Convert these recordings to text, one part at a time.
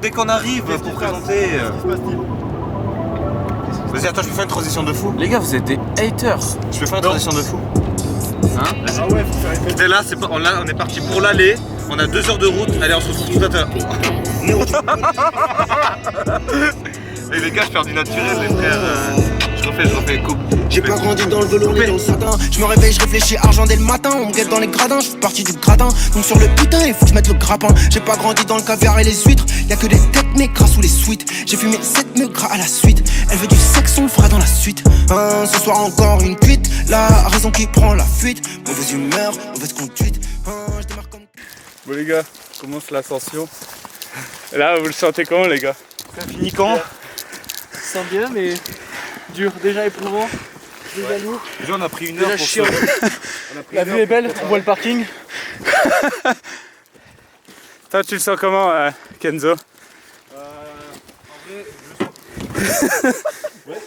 dès qu'on arrive pour présenter. Vas-y, attends, je peux faire une transition de fou. Les gars, vous êtes des haters. Je peux faire une transition de fou. Hein? Ah ouais, faut faire une... Dès là, on est parti pour l'aller. On a 2 heures de route. Allez, on se retrouve tout à l'heure. Et les gars, je perds du naturel, les frères. Je refais, coupe. J'ai pas grandi dans le velours ni dans le satin. Je me réveille, je réfléchis argent dès le matin. On me guette dans les gradins, je fais partie du gradin. Donc sur le putain, il faut que je mette le grappin. J'ai pas grandi dans le caviar et les huîtres. Y'a que des têtes mais gras sous les suites. J'ai fumé 7 meufs gras à la suite. Elle veut du sexe, on le fera dans la suite. Ce soir encore une cuite. La raison qui prend la fuite. Mauvaise humeur, mauvaise conduite. Je démarre comme... Bon les gars, commence l'ascension. Là, vous le sentez comment les gars? Ça finit quand? Ça sent bien mais dur, déjà éprouvant, déjà lourd. Déjà on a pris 1 heure pour chiant. ça. La vue est belle, on voit le parking. Toi tu le sens comment Kenzo? En vrai, je le sens. Ouais.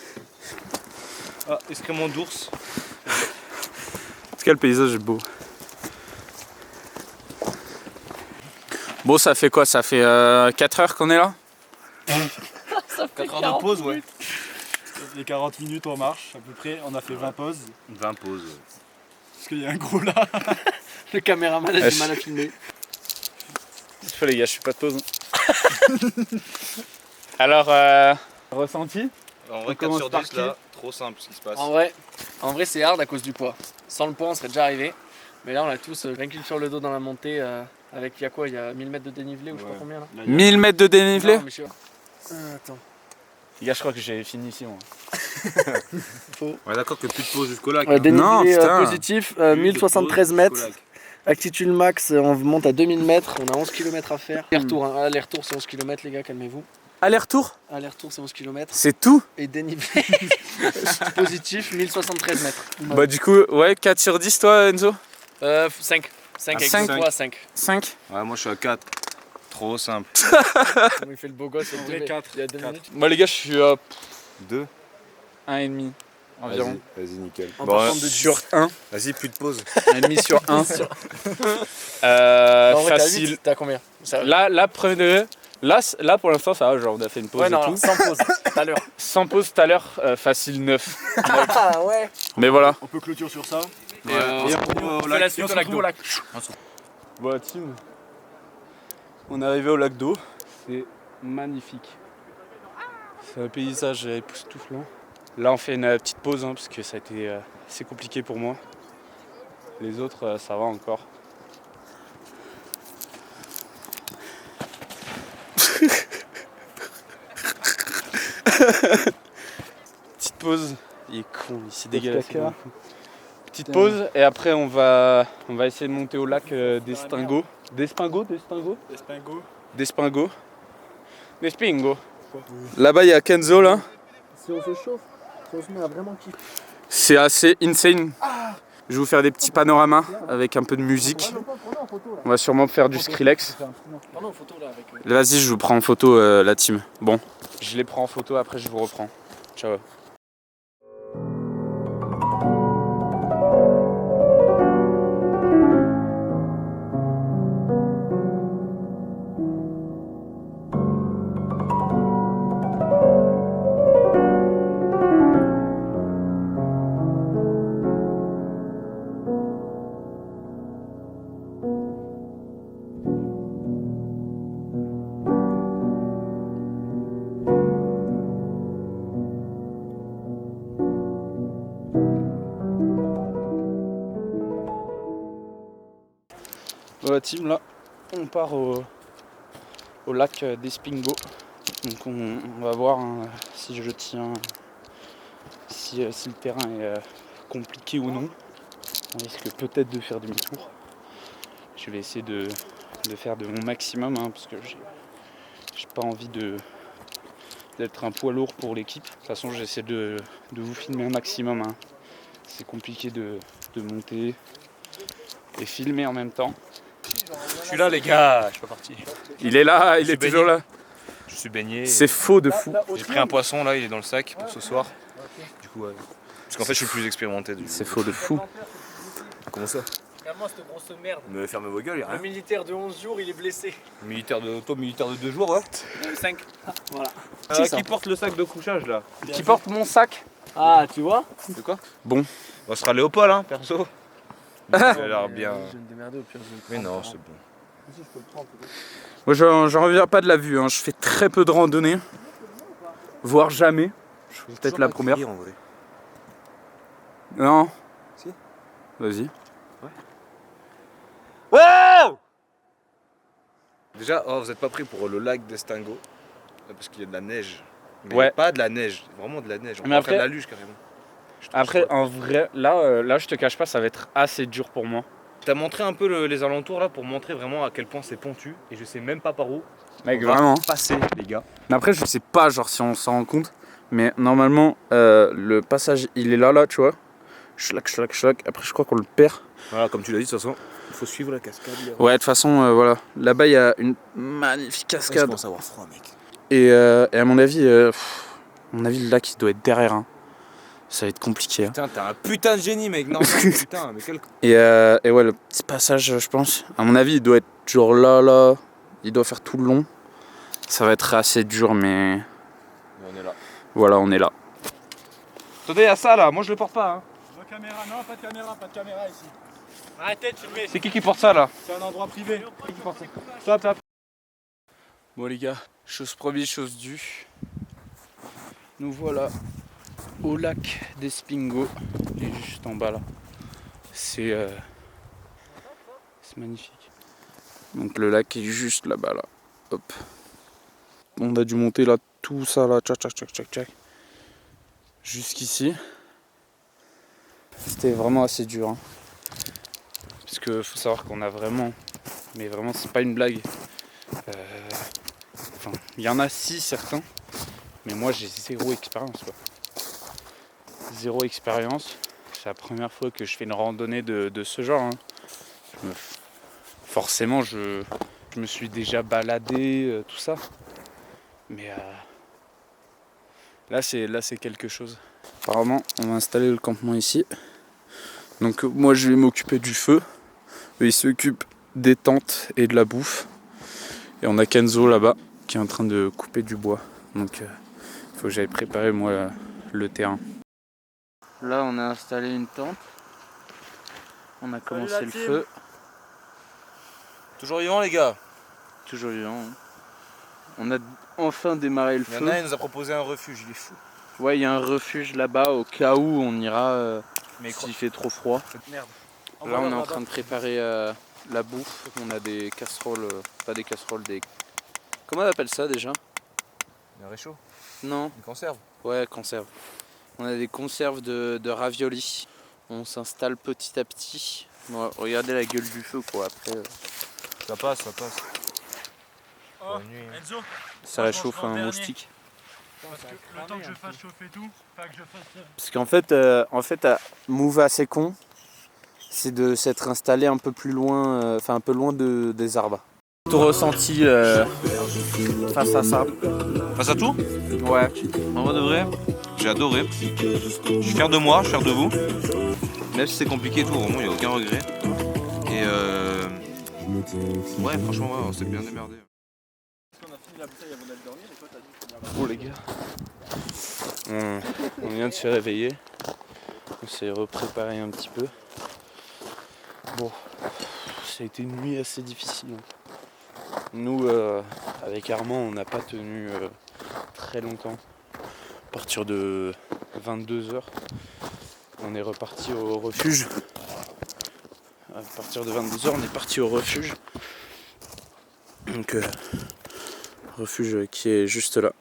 Ah, excrément d'ours. En tout cas le paysage est beau. Bon ça fait quoi? Ça fait 4 heures qu'on est là? 4 heures de pause, ouais. Les 40 minutes on marche à peu près, on a fait 20 pauses. 20 pauses. Parce qu'il y a un gros là. Le caméraman a du mal à filmer. Je fais les gars, je suis pas de pause. Alors, ressenti? En vrai, On 4 commence sur par 10 qui? là, trop simple ce qui se passe. En vrai c'est hard à cause du poids. Sans le poids on serait déjà arrivé. Mais là on a tous vaincu sur le dos dans la montée avec il y a quoi? Il y a 1000 mètres de dénivelé ou je sais pas combien là. 1000 mètres de dénivelé? Non, mais je sais pas. Attends. Les gars, je crois que j'ai fini ici moi. On est d'accord que plus de pause jusqu'au lac. Dénivelé Non, putain. positif, 1073 mètres. Altitude max, on monte à 2000 mètres, on a 11 km à faire. Aller-retour, hein. Aller-retour c'est 11 km les gars, calmez-vous. Aller-retour? Aller-retour c'est 11 km. C'est tout? Et dénivelé positif, 1073 mètres. Bah du coup, ouais, 4 sur 10 toi Enzo? 5. 5 avec 5. le poids, 5. 5? Ouais, moi je suis à 4. Trop simple. Comment il fait le beau gosse il y a 2 minutes. Moi les gars, je suis à 2. 1,5 environ. Vas-y, nickel. En Bon, partant de Sur 1. vas-y, plus de pause. 1,5 sur 1. En vrai, Facile. T'as combien ça... Là, premier degré. Là pour l'instant ça va, genre on a fait une pause Ouais, et non, tout. sans pause, tout à l'heure. Sans pause tout à l'heure, facile 9. Ah ouais. Mais voilà. On peut clôture sur ça. Et on fait la suite au lac d'eau. Bon team, on est arrivé au lac d'eau. C'est magnifique. C'est un paysage époustouflant. Là on fait une petite pause hein, parce que ça a été assez compliqué pour moi. Les autres ça va encore. Petite pause. Il est con, il s'est dégagé. Petite pause et après on va essayer de monter au lac d'Espingo. D'Espingo. Là-bas il y a Kenzo là. Si on se chauffe, si on se met à vraiment kiffer. C'est assez insane. Je vais vous faire des petits panoramas avec un peu de musique. On va sûrement faire du Skrillex. Vas-y, je vous prends en photo la team. Bon, je les prends en photo, après je vous reprends. Ciao. Voilà team, là on part au lac d'Espingo. Donc on va voir hein, si je tiens, si le terrain est compliqué ou non. On risque peut-être de faire demi-tour. Je vais essayer de faire de mon maximum hein, parce que j'ai pas envie d'être un poids lourd pour l'équipe. De toute façon j'essaie de vous filmer un maximum. Hein. C'est compliqué de monter et filmer en même temps. Je suis là, les gars, je suis pas parti. Il est là, il est toujours là. Je suis baigné. C'est faux de fou. J'ai pris un poisson là, il est dans le sac pour ce soir. Du coup, ouais. Parce qu'en fait, je suis plus expérimenté. C'est faux de fou. Comment ça? Ferme-moi cette grosse merde. Mais fermez vos gueules, y'a Le rien. militaire de 11 jours, il est blessé. Militaire de 2 jours, ouais. 5. Voilà. Qui porte le sac de couchage là? Qui porte mon sac? Ah, tu vois? De quoi? Bon. On sera Léopold, hein, perso. Il a l'air bien. Je vais me démerder au pire. Mais non, c'est bon. Si, je peux le prendre. Moi, j'en reviens pas de la vue. Hein. Je fais très peu de randonnées, voire jamais. Je fais peut-être la première. En vrai. Non. Si. Vas-y. Wow! Déjà, oh, vous êtes pas pris pour le lac d'Estingo parce qu'il y a de la neige. Mais Ouais. pas de la neige, vraiment de la neige. On Mais va après- faire de la luge carrément. Je trouve Après, ça- en vrai, là, je te cache pas, ça va être assez dur pour moi. T'as montré un peu les alentours là pour montrer vraiment à quel point c'est pentu et je sais même pas par où. Mec, on va vraiment. passer les gars. Mais après, je sais pas, genre, si on s'en rend compte. Mais normalement, le passage, il est là, tu vois. Schlac, schlac, schlac. Après, je crois qu'on le perd. Voilà, comme tu l'as dit de toute façon, il faut suivre la cascade. Ouais, de toute façon, voilà. Là-bas, il y a une magnifique Je cascade. commence à avoir froid, mec. Et à mon avis, le lac, il doit être derrière. Hein. Ça va être compliqué. Hein. Putain, t'as un putain de génie, mec. Non, putain, mais quel. Et ouais, le petit passage, je pense. À mon avis, il doit être genre là. Il doit faire tout le long. Ça va être assez dur, mais On est là. voilà, on est là. Attendez, à ça là, moi je le porte pas. Hein. Caméra, non, pas de caméra ici. Arrêtez de filmer, C'est qui porte ça là? c'est un endroit privé. Stop, stop. Bon les gars, chose promise, chose due. Nous voilà au lac d'Espingo. Il est juste en bas là. C'est magnifique. Donc le lac est juste là-bas là. Hop. On a dû monter là, tout ça là, tchac tchac tchac tchac tchac. Jusqu'ici. C'était vraiment assez dur. Hein. Parce que faut savoir qu'on a vraiment, mais vraiment c'est pas une blague. Enfin, il y en a 6 certains, mais moi j'ai zéro expérience quoi. Zéro expérience. C'est la première fois que je fais une randonnée de ce genre. Hein. Forcément je me suis déjà baladé, tout ça. Mais là c'est quelque chose. Apparemment on va installer le campement ici. Donc moi je vais m'occuper du feu. Eux ils s'occupent des tentes et de la bouffe. Et on a Kenzo là-bas qui est en train de couper du bois. Donc il faut que j'aille préparer moi le terrain. Là on a installé une tente. On a commencé le feu. Toujours vivant les gars. Toujours vivant. Hein. On a enfin démarré le Il y en feu. a, il nous a proposé un refuge, il est fou. Ouais, il y a un refuge là-bas au cas où on ira Mais s'il fait trop froid. merde. Là on est en train de préparer la bouffe. On a des casseroles, pas des casseroles, des... Comment on appelle ça déjà? Un réchaud, Non. une conserve. Ouais, conserve. On a des conserves de raviolis. On s'installe petit à petit. Bon, regardez la gueule du feu quoi. Après, Ça passe, ça passe. Oh, Bonne nuit. Enzo, ça Moi, je réchauffe mangerai en un dernier. moustique. parce que le temps que je fasse chauffer tout, pas que je fasse. Parce qu'en fait, Move assez con, c'est de s'être installé un peu plus loin, un peu loin des arbres. Tout ressenti face à ça. Face à tout? Ouais. En vrai de vrai, j'ai adoré. Je suis fier de moi, je suis fier de vous. Même si c'est compliqué et tout, vraiment, il n'y a aucun regret. Et ouais, franchement, ouais, on s'est bien démerdé. On a fini la bouteille avant d'aller dormir et toi t'as dit que tu Bon les gars, on vient de se réveiller. On s'est repréparé un petit peu. Bon, ça a été une nuit assez difficile. Nous, avec Armand, on n'a pas tenu très longtemps. À partir de 22h, on est reparti au refuge. À partir de 22h, on est parti au refuge. Donc, refuge qui est juste là.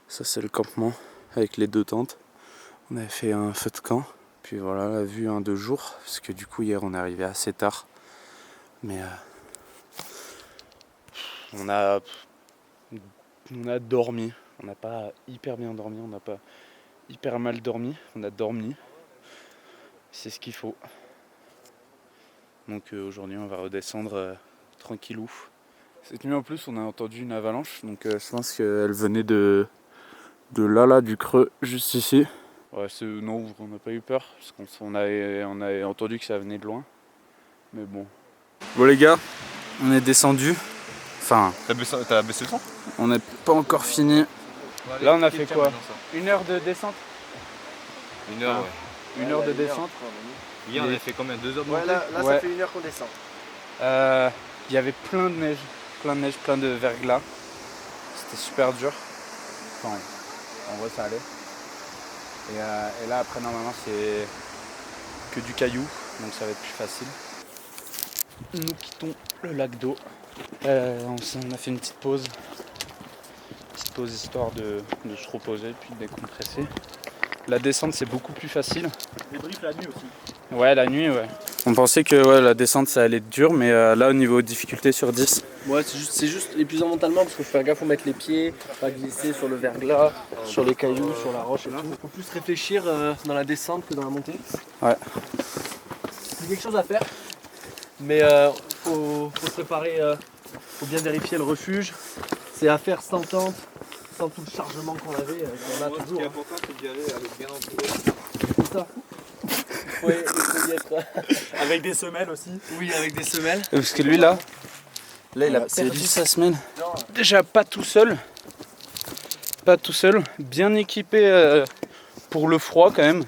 Ça, c'est le campement avec les 2 tentes. On avait fait un feu de camp. Puis voilà, la vue de jour. Parce que du coup, hier, on est arrivé assez tard. Mais on a dormi. On n'a pas hyper bien dormi. On n'a pas hyper mal dormi. On a dormi. C'est ce qu'il faut. Donc aujourd'hui, on va redescendre tranquillou. Cette nuit en plus, on a entendu une avalanche. Donc je pense qu'elle venait de là, du creux, juste ici. Ouais, non, on n'a pas eu peur. Parce qu'on avait entendu que ça venait de loin. Mais bon. Bon les gars, on est descendu. Enfin, T'as baissé le son? on n'est pas encore fini. Là on a fait quoi? 1 heure de descente? 1 heure, ouais. 1 heure de descente. Hier on a fait combien? 2 heures de Ouais, montée? là Ouais. ça fait 1 heure qu'on descend. Il y avait plein de neige, plein de verglas. C'était super dur. Enfin, en vrai ça allait. Et là après normalement c'est que du caillou, donc ça va être plus facile. Nous quittons le lac d'eau. On a fait une petite pause. Histoire de se reposer puis de décompresser. La descente c'est beaucoup plus facile. Débrief la nuit aussi. Ouais, la nuit, ouais. On pensait que la descente ça allait être dur, mais là au niveau difficulté sur 10. Ouais, c'est juste épuisant mentalement parce qu'il faut faire gaffe où mettre les pieds, pas glisser sur le verglas, sur les cailloux, sur la roche et tout. Il faut plus réfléchir dans la descente que dans la montée. Ouais. C'est quelque chose à faire, mais faut se préparer, faut bien vérifier le refuge. C'est à faire sans tente, sans tout le chargement qu'on avait, qu'on a toujours. Ce qui est important c'est d'y aller avec bien entouré. C'est ça. Il faut y être. Avec des semelles aussi. Oui, avec des semelles. Parce que lui là il a perdu sa semelle. Déjà pas tout seul, bien équipé pour le froid quand même.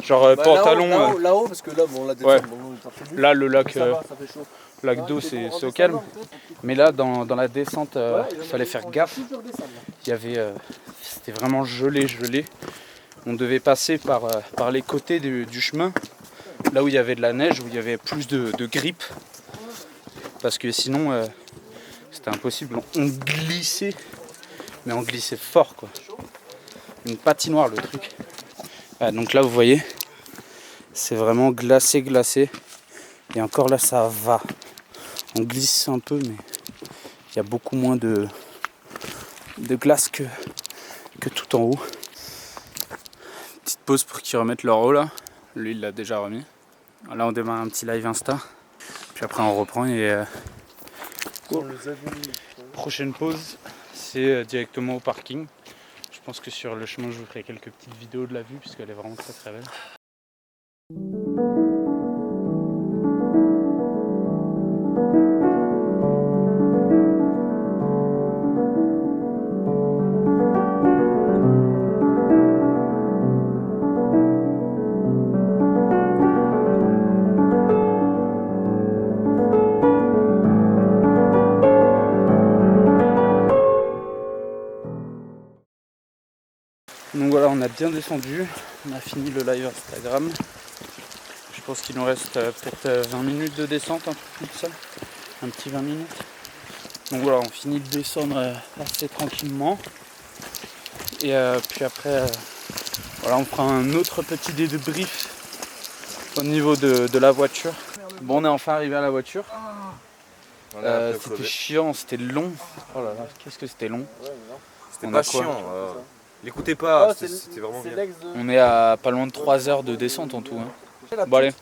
Genre pantalon. Là-haut, parce que là, bon, la Ouais. descente, bon, on est pas prévu. Là le lac, Ça va, ça fait chaud. lac d'eau c'est au calme. Mais là dans la descente, il fallait faire gaffe. Il y avait, c'était vraiment gelé. On devait passer par les côtés du chemin, là où il y avait de la neige, où il y avait plus de grippe. Parce que sinon, c'était impossible. On glissait, mais on glissait fort, quoi. Une patinoire, le truc. Donc là, vous voyez, c'est vraiment glacé. Et encore là, ça va. On glisse un peu, mais il y a beaucoup moins de glace que tout en haut. Petite pause pour qu'ils remettent leur eau là. Lui, il l'a déjà remis. Là, on démarre un petit live Insta. Puis après, on reprend et prochaine pause, c'est directement au parking. Je pense que sur le chemin, je vous ferai quelques petites vidéos de la vue puisqu'elle est vraiment très belle. Donc voilà, on a bien descendu, on a fini le live Instagram. Je pense qu'il nous reste peut-être 20 minutes de descente, un peu plus de ça, un petit 20 minutes. Donc voilà, on finit de descendre assez tranquillement. Et puis après, voilà, on fera un autre petit débrief au niveau de la voiture. Bon, on est enfin arrivé à la voiture. C'était chiant, c'était long. Oh là là, qu'est-ce que c'était long. C'était On pas a quoi chiant. L'écoutez pas, c'était vraiment bien. On est à pas loin de 3 heures de descente en tout. Hein. Bon allez.